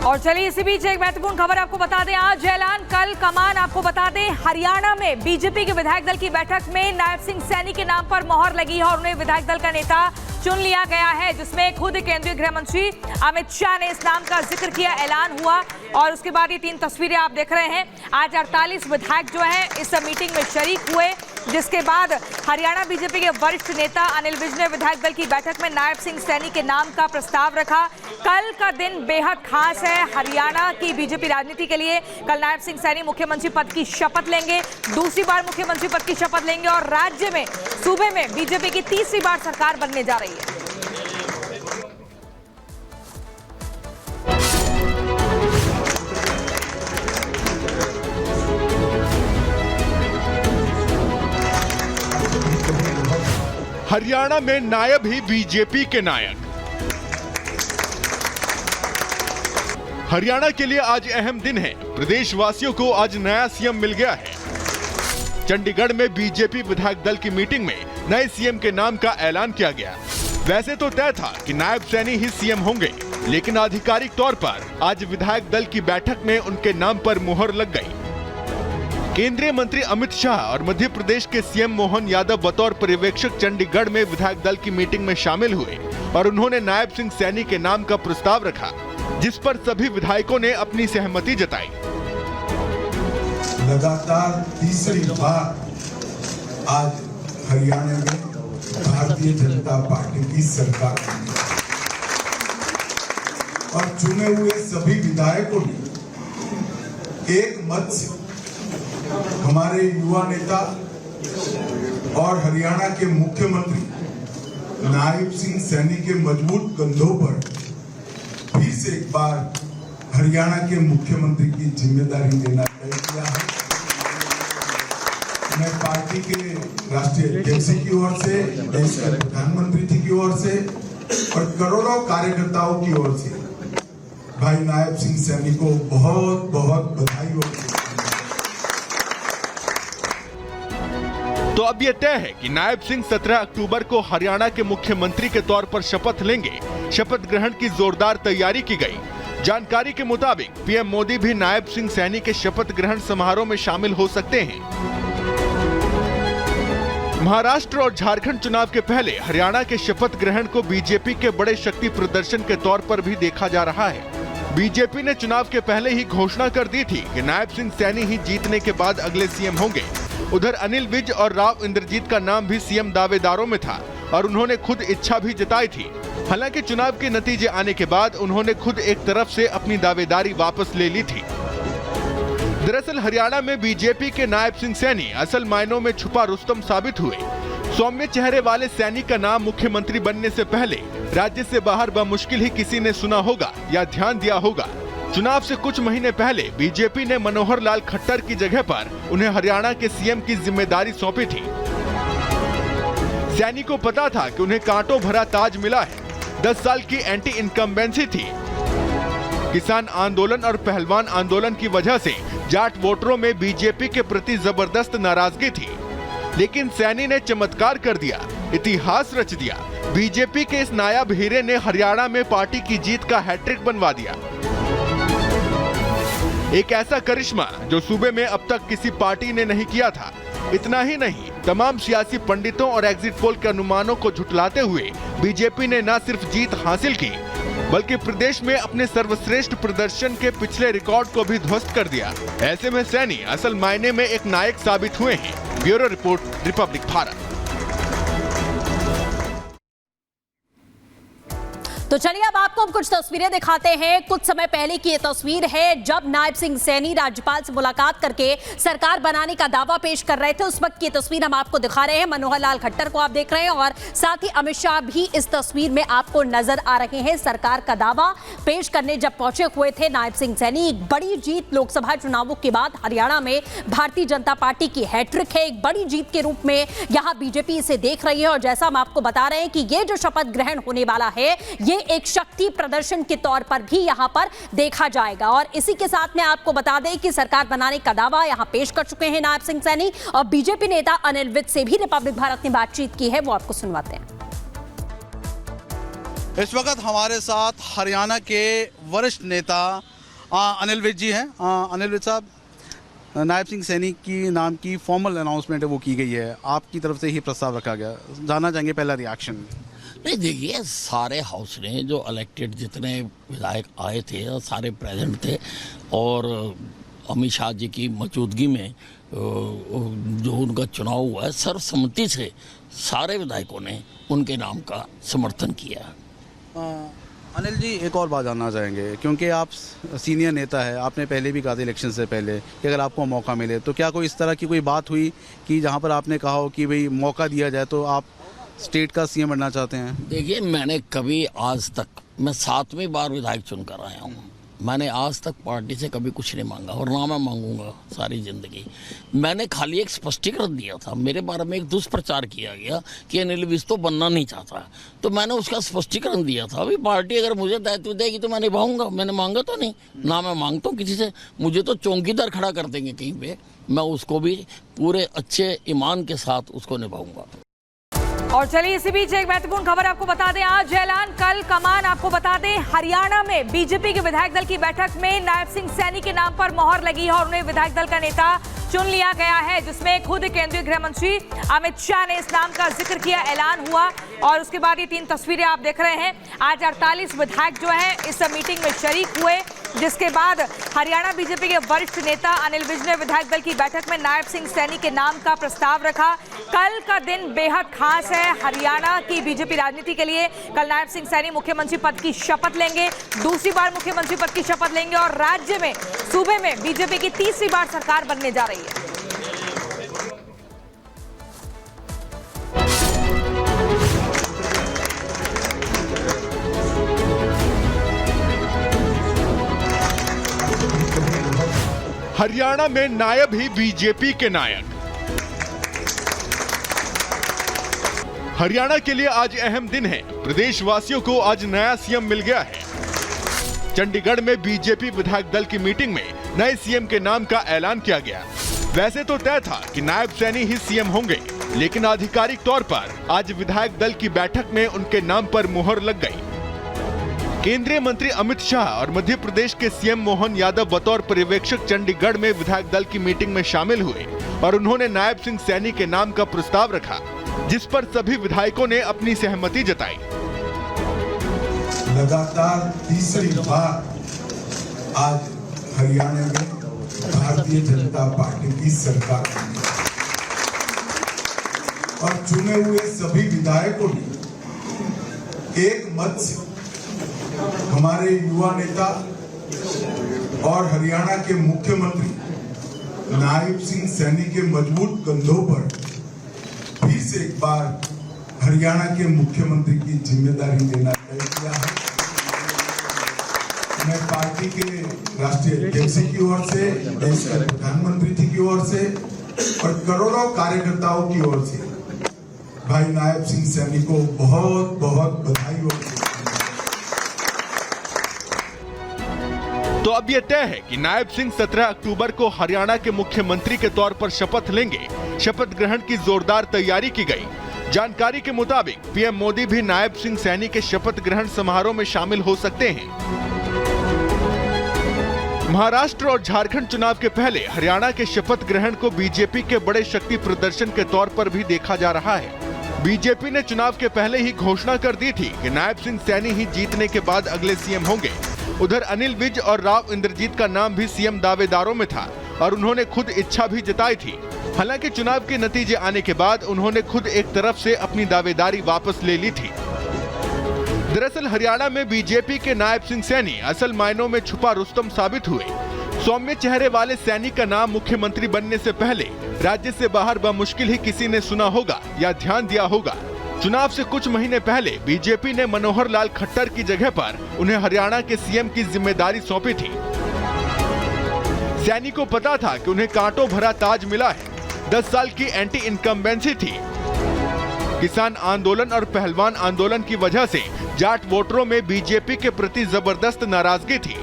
और चलिए इसी बीच एक महत्वपूर्ण खबर आपको बता दें। आज ऐलान, कल कमान। आपको बता दें हरियाणा में बीजेपी के विधायक दल की बैठक में नायब सिंह सैनी के नाम पर मोहर लगी है और उन्हें विधायक दल का नेता चुन लिया गया है, जिसमें खुद केंद्रीय गृह मंत्री अमित शाह ने इस नाम का जिक्र किया, ऐलान हुआ। और उसके बाद ये 3 तस्वीरें आप देख रहे हैं। आज 48 विधायक जो हैं इस मीटिंग में शरीक हुए, जिसके बाद हरियाणा बीजेपी के वरिष्ठ नेता अनिल विज ने विधायक दल की बैठक में नायब सिंह सैनी के नाम का प्रस्ताव रखा। कल का दिन बेहद खास है हरियाणा की बीजेपी राजनीति के लिए। कल नायब सिंह सैनी मुख्यमंत्री पद की शपथ लेंगे, दूसरी बार मुख्यमंत्री पद की शपथ लेंगे और राज्य में, सूबे में बीजेपी की तीसरी बार सरकार बनने जा रही है। हरियाणा में नायब ही बीजेपी के नायक। हरियाणा के लिए आज अहम दिन है। प्रदेशवासियों को आज नया सीएम मिल गया है। चंडीगढ़ में बीजेपी विधायक दल की मीटिंग में नए सीएम के नाम का ऐलान किया गया। वैसे तो तय था कि नायब सैनी ही सीएम होंगे, लेकिन आधिकारिक तौर पर आज विधायक दल की बैठक में उनके नाम पर मुहर लग गई। केंद्रीय मंत्री अमित शाह और मध्य प्रदेश के सीएम मोहन यादव बतौर पर्यवेक्षक चंडीगढ़ में विधायक दल की मीटिंग में शामिल हुए और उन्होंने नायब सिंह सैनी के नाम का प्रस्ताव रखा, जिस पर सभी विधायकों ने अपनी सहमति जताई। लगातार तीसरी बार आज हरियाणा में भारतीय जनता पार्टी की सरकार और चुने हुए सभी विधायकों ने एक मत से हमारे युवा नेता और हरियाणा के मुख्यमंत्री नायब सिंह सैनी के मजबूत कंधों पर फिर से एक बार हरियाणा के मुख्यमंत्री की जिम्मेदारी लेना तय किया है। मैं पार्टी के राष्ट्रीय अध्यक्ष की ओर से, देश के प्रधानमंत्री जी की ओर से और करोड़ों कार्यकर्ताओं की ओर से भाई नायब सिंह सैनी को बहुत बहुत बधाई और तो अब यह तय है कि नायब सिंह 17 अक्टूबर को हरियाणा के मुख्यमंत्री के तौर पर शपथ लेंगे। शपथ ग्रहण की जोरदार तैयारी की गई। जानकारी के मुताबिक पीएम मोदी भी नायब सिंह सैनी के शपथ ग्रहण समारोह में शामिल हो सकते हैं। महाराष्ट्र और झारखंड चुनाव के पहले हरियाणा के शपथ ग्रहण को बीजेपी के बड़े शक्ति प्रदर्शन के तौर पर भी देखा जा रहा है। बीजेपी ने चुनाव के पहले ही घोषणा कर दी थी कि नायब सिंह सैनी ही जीतने के बाद अगले सीएम होंगे। उधर अनिल विज और राव इंद्रजीत का नाम भी सीएम दावेदारों में था और उन्होंने खुद इच्छा भी जताई थी। हालांकि चुनाव के नतीजे आने के बाद उन्होंने खुद एक तरफ से अपनी दावेदारी वापस ले ली थी। दरअसल हरियाणा में बीजेपी के नायब सिंह सैनी असल मायनों में छुपा रुस्तम साबित हुए। सौम्य चेहरे वाले सैनी का नाम मुख्यमंत्री बनने से पहले राज्य से बाहर बमुश्किल ही किसी ने सुना होगा या ध्यान दिया होगा। चुनाव से कुछ महीने पहले बीजेपी ने मनोहर लाल खट्टर की जगह पर उन्हें हरियाणा के सीएम की जिम्मेदारी सौंपी थी। सैनी को पता था कि उन्हें कांटों भरा ताज मिला है। 10 साल की एंटी इनकम्बेंसी थी। किसान आंदोलन और पहलवान आंदोलन की वजह से जाट वोटरों में बीजेपी के प्रति जबरदस्त नाराजगी थी, लेकिन सैनी ने चमत्कार कर दिया, इतिहास रच दिया। बीजेपी के इस नायाब हीरे ने हरियाणा में पार्टी की जीत का हैट्रिक बनवा दिया। एक ऐसा करिश्मा जो सूबे में अब तक किसी पार्टी ने नहीं किया था। इतना ही नहीं, तमाम सियासी पंडितों और एग्जिट पोल के अनुमानों को झुटलाते हुए बीजेपी ने न सिर्फ जीत हासिल की, बल्कि प्रदेश में अपने सर्वश्रेष्ठ प्रदर्शन के पिछले रिकॉर्ड को भी ध्वस्त कर दिया। ऐसे में सैनी असल मायने में एक नायक साबित हुए हैं। Bureau report, Republic Bharat. तो चलिए अब आपको हम कुछ तस्वीरें दिखाते हैं। कुछ समय पहले की ये तस्वीर है जब नायब सिंह सैनी राज्यपाल से मुलाकात करके सरकार बनाने का दावा पेश कर रहे थे। उस वक्त की तस्वीर हम आपको दिखा रहे हैं। मनोहर लाल खट्टर को आप देख रहे हैं और साथ ही अमित शाह भी इस तस्वीर में आपको नजर आ रहे हैं। सरकार का दावा पेश करने जब पहुंचे हुए थे नायब सिंह सैनी। एक बड़ी जीत लोकसभा चुनावों के बाद हरियाणा में भारतीय जनता पार्टी की हैट्रिक है। एक बड़ी जीत के रूप में यहाँ बीजेपी इसे देख रही है और जैसा हम आपको बता रहे हैं कि ये जो शपथ ग्रहण होने वाला है ये एक शक्ति प्रदर्शन के तौर पर भी यहां पर देखा जाएगा। और इसी के साथ में आपको बता दें कि सरकार बनाने का दावा यहां पेश कर चुके हैं नायब सिंह सैनी और बीजेपी नेता अनिल विज से भी रिपब्लिक भारत ने बातचीत की है, वो आपको सुनवाते हैं। इस वक्त हमारे साथ हरियाणा के वरिष्ठ नेता अनिल विज जी हैं। अनिल विज साहब, नायब सिंह सैनी की नाम की फॉर्मल अनाउंसमेंट है वो की गई है, आपकी तरफ से ही प्रस्ताव रखा गया, जानना चाहेंगे पहला रिएक्शन। नहीं, देखिए, सारे हाउस ने जो इलेक्टेड जितने विधायक आए थे सारे प्रेजेंट थे और अमित शाह जी की मौजूदगी में जो उनका चुनाव हुआ है सर्वसम्मति से सारे विधायकों ने उनके नाम का समर्थन किया। अनिल जी, एक और बात जानना चाहेंगे, क्योंकि आप सीनियर नेता है, आपने पहले भी कहा था इलेक्शन से पहले कि अगर आपको मौका मिले तो क्या कोई इस तरह की कोई बात हुई कि जहां पर आपने कहा हो कि भाई मौका दिया जाए तो आप स्टेट का सीएम बनना चाहते हैं? देखिए, मैंने कभी आज तक, मैं 7वीं बार विधायक चुनकर आया हूँ, मैंने आज तक पार्टी से कभी कुछ नहीं मांगा और ना मैं मांगूंगा सारी जिंदगी। मैंने खाली एक स्पष्टीकरण दिया था, मेरे बारे में एक दुष्प्रचार किया गया कि अनिल विज तो बनना नहीं चाहता, तो मैंने उसका स्पष्टीकरण दिया था। अभी पार्टी अगर मुझे दायित्व देगी तो मैं निभाऊंगा, मैंने मांगा तो नहीं, ना मैं मांगता हूँ किसी से। मुझे तो चौकीदार खड़ा कर देंगे कहीं पे, मैं उसको भी पूरे अच्छे ईमान के साथ उसको निभाऊंगा। और चलिए इसी बीच एक महत्वपूर्ण खबर आपको बता दें, आज ऐलान कल कमान। आपको बता दें, हरियाणा में बीजेपी के विधायक दल की बैठक में नायब सिंह सैनी के नाम पर मोहर लगी है और उन्हें विधायक दल का नेता चुन लिया गया है, जिसमें खुद केंद्रीय गृह मंत्री अमित शाह ने इस नाम का जिक्र किया, ऐलान हुआ। और उसके बाद ये 3 तस्वीरें आप देख रहे हैं। आज 48 विधायक जो है इस मीटिंग में शरीक हुए, जिसके बाद हरियाणा बीजेपी के वरिष्ठ नेता अनिल विज ने विधायक दल की बैठक में नायब सिंह सैनी के नाम का प्रस्ताव रखा। कल का दिन बेहद खास है हरियाणा की बीजेपी राजनीति के लिए। कल नायब सिंह सैनी मुख्यमंत्री पद की शपथ लेंगे, दूसरी बार मुख्यमंत्री पद की शपथ लेंगे और राज्य में, सूबे में बीजेपी की तीसरी बार सरकार बनने जा रही है। हरियाणा में नायब ही बीजेपी के नायक। हरियाणा के लिए आज अहम दिन है, प्रदेशवासियों को आज नया सीएम मिल गया है। चंडीगढ़ में बीजेपी विधायक दल की मीटिंग में नए सीएम के नाम का ऐलान किया गया। वैसे तो तय था कि नायब सैनी ही सीएम होंगे, लेकिन आधिकारिक तौर पर आज विधायक दल की बैठक में उनके नाम पर मुहर लग गई। केंद्रीय मंत्री अमित शाह और मध्य प्रदेश के सीएम मोहन यादव बतौर पर्यवेक्षक चंडीगढ़ में विधायक दल की मीटिंग में शामिल हुए और उन्होंने नायब सिंह सैनी के नाम का प्रस्ताव रखा, जिस पर सभी विधायकों ने अपनी सहमति जताई। लगातार तीसरी बार आज हरियाणा में भारतीय जनता पार्टी की सरकार बनी और चुने हुए सभी विधायकों ने एक मत से हमारे युवा नेता और हरियाणा के मुख्यमंत्री नायब सिंह सैनी के मजबूत कंधों पर फिर से एक बार हरियाणा के मुख्यमंत्री की जिम्मेदारी लेना तय किया है। मैं पार्टी के राष्ट्रीय अध्यक्ष की ओर से, देश के प्रधानमंत्री जी की ओर से और करोड़ों कार्यकर्ताओं की ओर से भाई नायब सिंह सैनी को बहुत बहुत बधाई और तो अब यह तय है कि नायब सिंह 17 अक्टूबर को हरियाणा के मुख्यमंत्री के तौर पर शपथ लेंगे। शपथ ग्रहण की जोरदार तैयारी की गई। जानकारी के मुताबिक पीएम मोदी भी नायब सिंह सैनी के शपथ ग्रहण समारोह में शामिल हो सकते हैं। महाराष्ट्र और झारखंड चुनाव के पहले हरियाणा के शपथ ग्रहण को बीजेपी के बड़े शक्ति प्रदर्शन के तौर पर भी देखा जा रहा है। बीजेपी ने चुनाव के पहले ही घोषणा कर दी थी कि नायब सिंह सैनी ही जीतने के बाद अगले सीएम होंगे। उधर अनिल विज और राव इंद्रजीत का नाम भी सीएम दावेदारों में था और उन्होंने खुद इच्छा भी जताई थी। हालांकि चुनाव के नतीजे आने के बाद उन्होंने खुद एक तरफ से अपनी दावेदारी वापस ले ली थी। दरअसल हरियाणा में बीजेपी के नायब सिंह सैनी असल मायनों में छुपा रुस्तम साबित हुए। सौम्य चेहरे वाले सैनी का नाम मुख्यमंत्री बनने से पहले राज्य से बाहर बमुश्किल ही किसी ने सुना होगा या ध्यान दिया होगा। चुनाव से कुछ महीने पहले बीजेपी ने मनोहर लाल खट्टर की जगह पर उन्हें हरियाणा के सीएम की जिम्मेदारी सौंपी थी। सैनी को पता था कि उन्हें कांटों भरा ताज मिला है। 10 साल की एंटी इनकम्बेंसी थी। किसान आंदोलन और पहलवान आंदोलन की वजह से जाट वोटरों में बीजेपी के प्रति जबरदस्त नाराजगी थी,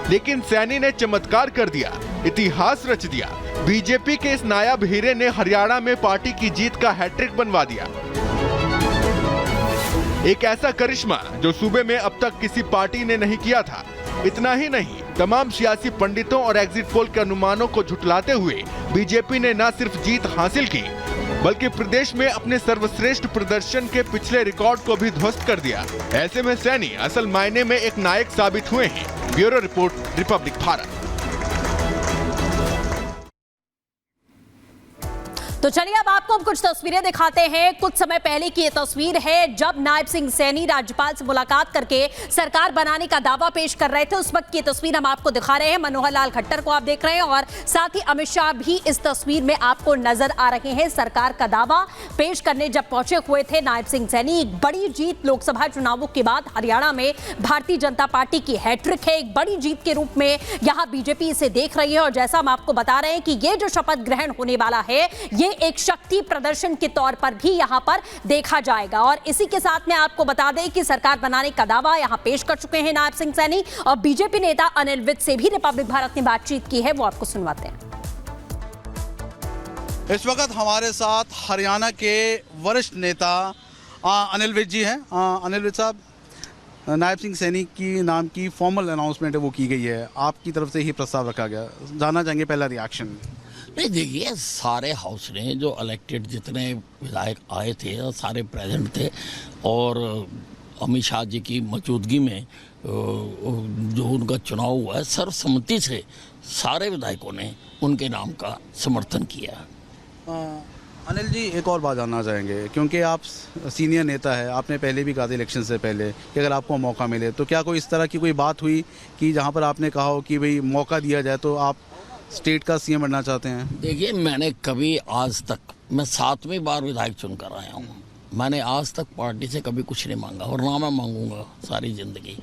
लेकिन सैनी ने चमत्कार कर दिया, इतिहास रच दिया। बीजेपी के इस नायाब हीरे ने हरियाणा में पार्टी की जीत का हैट्रिक बनवा दिया। एक ऐसा करिश्मा जो सूबे में अब तक किसी पार्टी ने नहीं किया था। इतना ही नहीं, तमाम सियासी पंडितों और एग्जिट पोल के अनुमानों को झुठलाते हुए बीजेपी ने न सिर्फ जीत हासिल की, बल्कि प्रदेश में अपने सर्वश्रेष्ठ प्रदर्शन के पिछले रिकॉर्ड को भी ध्वस्त कर दिया। ऐसे में सैनी असल मायने में एक नायक साबित हुए हैं। Bureau report, Republic Bharat. तो चलिए अब आपको हम कुछ तस्वीरें दिखाते हैं। कुछ समय पहले की ये तस्वीर है जब नायब सिंह सैनी राज्यपाल से मुलाकात करके सरकार बनाने का दावा पेश कर रहे थे। उस वक्त की तस्वीर हम आपको दिखा रहे हैं। मनोहर लाल खट्टर को आप देख रहे हैं और साथ ही अमित शाह भी इस तस्वीर में आपको नजर आ रहे हैं। सरकार का दावा पेश करने जब पहुंचे हुए थे नायब सिंह सैनी। एक बड़ी जीत लोकसभा चुनावों के बाद हरियाणा में भारतीय जनता पार्टी की हैट्रिक है। एक बड़ी जीत के रूप में यहां बीजेपी इसे देख रही है और जैसा हम आपको बता रहे हैं कि ये जो शपथ ग्रहण होने वाला है ये एक शक्ति प्रदर्शन के तौर पर भी यहां पर देखा जाएगा। और इसी के साथ में आपको बता दें कि सरकार बनाने का दावा यहां पेश कर चुके हैं नायब सिंह सैनी और बीजेपी नेता अनिल विज से भी रिपब्लिक भारत ने बातचीत की है, वो आपको सुनवाते हैं। इस वक्त हमारे साथ हरियाणा के वरिष्ठ नेता अनिल विज जी हैं। अनिल विज साहब, नायब सिंह सैनी की नाम की फॉर्मल अनाउंसमेंट है वो की गई है, आपकी तरफ से ही प्रस्ताव रखा गया, जानना चाहेंगे पहला रिएक्शन। नहीं, देखिए, सारे हाउस ने जो इलेक्टेड जितने विधायक आए थे सारे प्रेजेंट थे और अमित शाह जी की मौजूदगी में जो उनका चुनाव हुआ है सर्वसम्मति से सारे विधायकों ने उनके नाम का समर्थन किया। अनिल जी, एक और बात जानना चाहेंगे, क्योंकि आप सीनियर नेता है, आपने पहले भी कहा था इलेक्शन से पहले कि अगर आपको मौका मिले तो क्या कोई इस तरह की कोई बात हुई कि जहां पर आपने कहा हो कि भाई मौका दिया जाए तो आप स्टेट का सीएम बनना चाहते हैं? देखिए, मैंने कभी आज तक, मैं 7वीं बार विधायक चुनकर आया हूँ, मैंने आज तक पार्टी से कभी कुछ नहीं मांगा और ना मैं मांगूंगा सारी जिंदगी।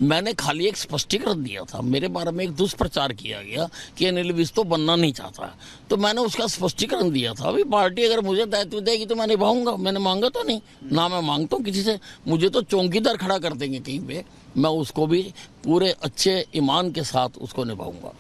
मैंने खाली एक स्पष्टीकरण दिया था, मेरे बारे में एक दुष्प्रचार किया गया कि अनिल विज तो बनना नहीं चाहता, तो मैंने उसका स्पष्टीकरण दिया था। अभी पार्टी अगर मुझे दायित्व देगी तो मैं निभाऊंगा, मैंने मांगा तो नहीं, ना मैं मांगता हूँ किसी से। मुझे तो चौकीदार खड़ा कर देंगे कहीं पे, मैं उसको भी पूरे अच्छे ईमान के साथ उसको निभाऊंगा।